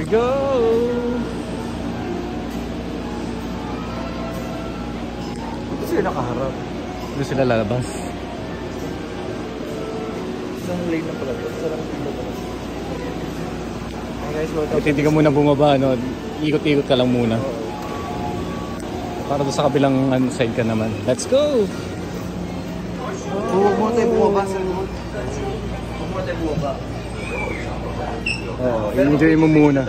go! Ito sila nakaharap. Doon sila lalabas. Isang lane lang pala. Isa lang pila pala. Hey guys, welcome. Hindi ka muna bumaba, no? Ikot-ikot ka lang muna. Para doon sa kabilang side ka naman. Let's go! Huwag mo tayo bumaba sa loob. Huwag mo tayo bumaba. Oo, enjoy mo muna.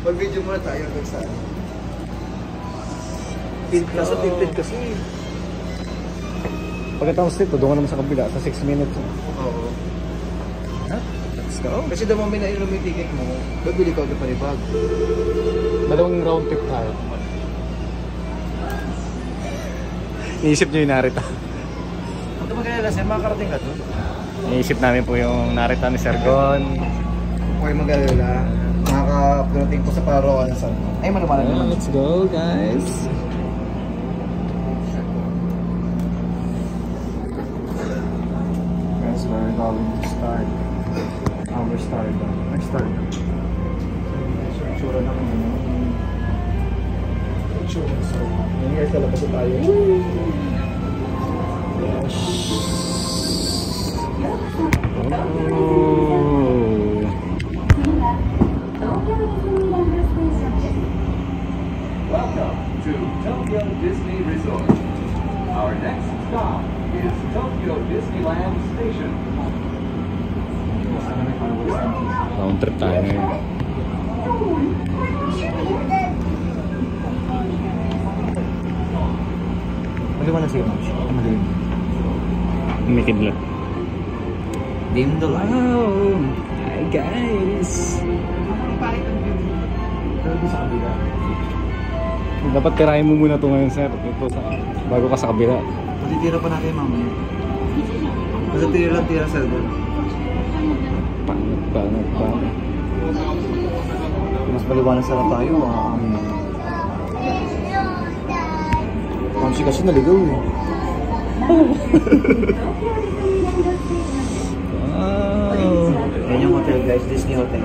Mag-video muna tayo hanggang saan. Nasa tinted kasi. Pagkatapos nito, doon ka naman sa kabila, sa 6 minutes. Oo. Let's go! Kasi the moment na inom yung ticket mo, babili ka ulit palibag. Dalawang round trip tayo. Iisip nyo yung Narita. Huwag ka mag-alala, sir. Makakarating ka doon. Iisip namin po yung Narita ni Sir Gon. Huwag kayo mag-alala. Makakarating po sa Parawan na saan. Ay, manumalan naman. Let's go, guys! Guys, we're going to start. Our start. Our start. Sure na kung ano. Sure. So, yun guys, lalabas na tayo. Yes. Welcome to Tokyo Disney Resort. Our next stop is Tokyo Disneyland Station. Round trip tayo ngayon. Maliwanag sa'yo, Mams. Maliwanag. May kidlat. Dim the light. Wow! Hi, guys! Pero sa kabila. Dapat tirahin mo muna ito ngayon, sir. Ito bago ka sa kabila. Matitira pa natin, mamaya. Basta tira sa doon. Pangat. Mas maliwanag sana tayo. Mamsi kasi naligaw eh. Wow! Ayan yung hotel guys, Disney Hotel.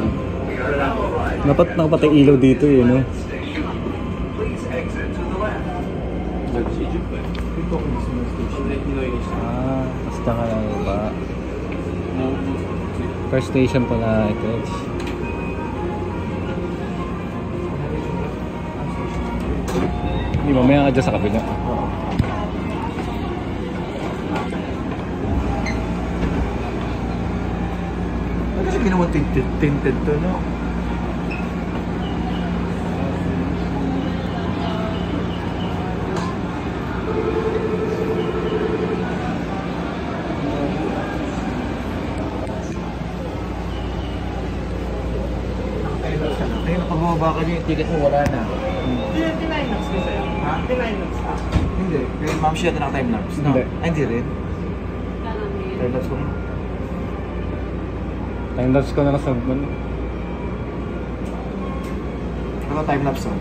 Dapat nakapatay ilaw dito eh, no? Tapos ka lang ba? First station pala ito. Hindi, mamaya ka dyan sa kabila. Kasi ginawa tinted to, no? Ayun, pag bumaba ka niyo, yung ticket mo wala na. Tinaynox ka sa'yo? Ha? Tinaynox ka? Hindi. Kaya ma'am siya ito naka-timelapse. No? Hindi. Ay, hindi rin. Timelapse ko mo. Time-lapse ko na lang sa... Ano timelapse oh?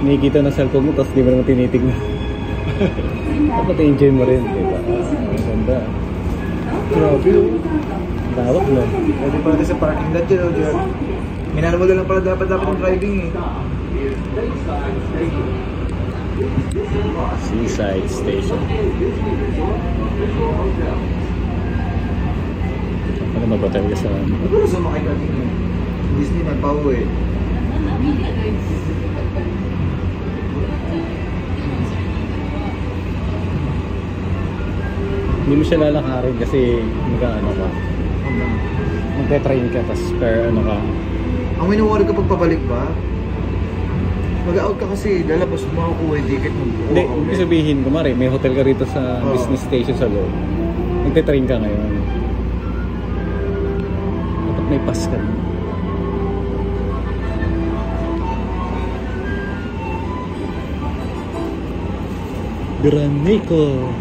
Nakikita na cellphone mo, tapos di mo naman tinitignan. Dapat enjoy mo rin, diba? Ang ganda. Grabe oh. Tawag na. Pwede pala sa parking lot yun, oh, minana mo lang pala dapat yung driving eh. Seaside Station. Ano mag-hotel ka sa... Ano sa makikating eh? Disney nagpauwi eh. Hindi mo siya lalakarin kasi mag-ano ka. Magte-train ka, tapos per ano ka. Ang minuwari kapag pabalik ba? Mag-out ka kasi, lalabas mo makukuha yung ticket mo. Hindi, ibig sabihin, kumari, may hotel ka rito sa business station sa loob. Magte-train ka ngayon. Dapat may pass ka rin. Granico!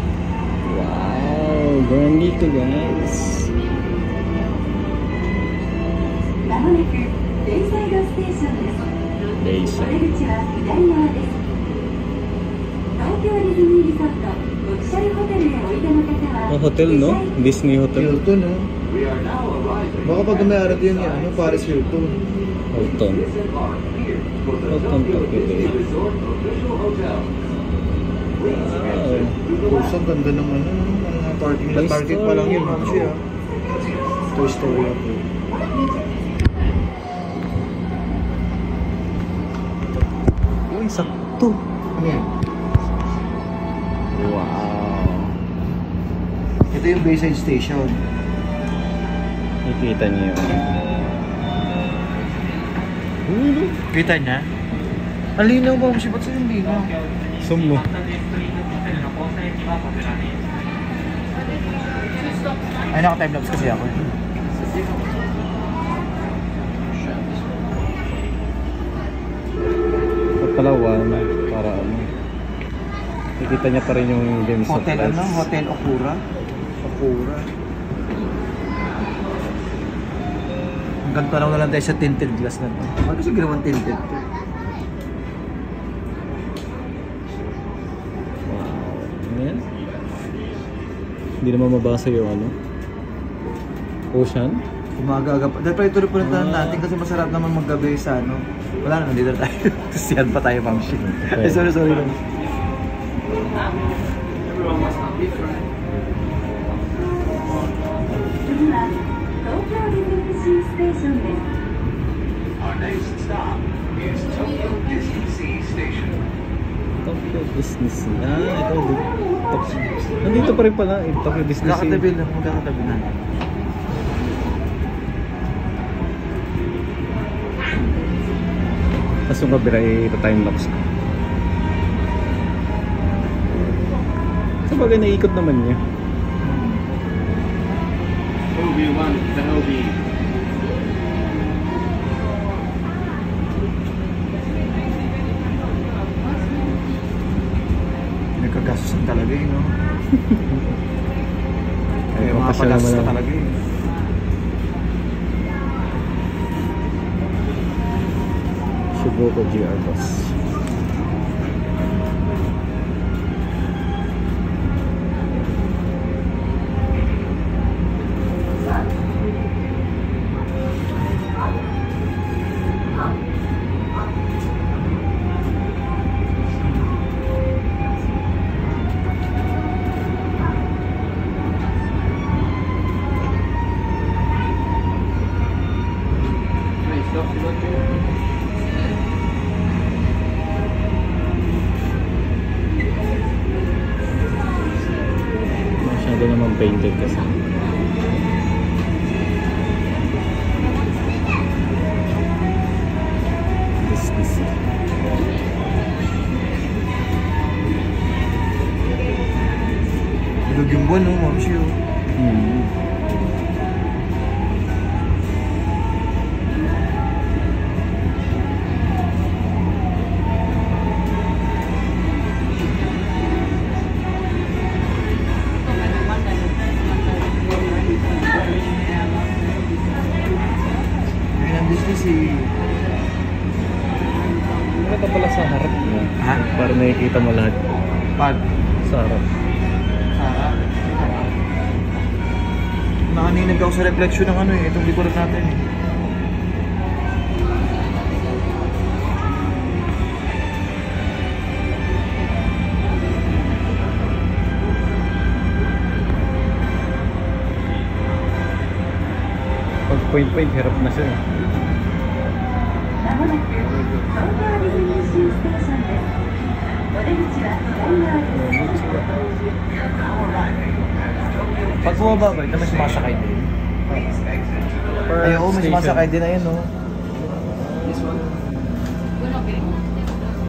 Wow! Granico, guys! まもなくベイサイドステーションです。 Bayside. お出口は左側です。hotel, no? Disney Hotel. Hilton, no? We are now arriving. Baka pag may araw din yan, Paris Hilton. Hilton. Disembark here for the Welcome to Tokyo Disney Quebec. Resort official hotel. Please enter through the Ang ganda ng mga parking lot. Toy Parking pa lang yun, Story. ma'am siya. Toy Story ako. Uy, sakto. Ano yan? Wow. Ito yung Bayside Station. Nakikita niyo yun. Kita niya? Ang linaw ba? Ba't sa'yo yung linaw? Zoom mo. Ay, naka-timelapse kasi ako. At palawan, para ano. Nakikita niya pa rin yung games of Hotel life. ano? Hotel Okura? Okura. Hanggang tanaw na lang tayo sa tinted glass na to. Ano sa ginawang tinted to? Wow. Ano yan? Hindi naman mabasa yung ano. Ocean? Umaga-aga pa. Dahil pala ituloy po ng natin kasi masarap naman maggabi sa ano. Wala na, nandito tayo. Siyan pa tayo, ma'am. Ay, sorry lang. Our next stop is Tokyo Disney Sea Station. Tokyo Disney Sea. Ah, ito. Nandito pa rin pala. Tokyo Disney Sea. Magkakatabi lang, magkakatabi na. Tapos yung kabila ay time-lapse ko. Sa bagay naiikot naman niya. Obi-Wan Kenobi. Nagkagastusan talaga eh, no? Ay, Mga papasyal pagastos naman na ang- talaga eh. Shibuko GR Bus. Masyado naman painted kasi. Disney Sea. Bilog yung buwan, no, ma'am siya. Hmm. Yun ang Disney Sea. Ano ka pala sa harap mo? Ha? Para nakikita mo lahat. Pag? Sa harap. Nakaninag ako sa reflection ng ano eh, itong likuran natin eh. Pag point-point, hirap na siya. まもなく東京ディズニーシーステーションです。お出口は左側です。 Pag bumaba ba, ito may sumasakay din. Ay, oo, may sumasakay din na yun, no? This one?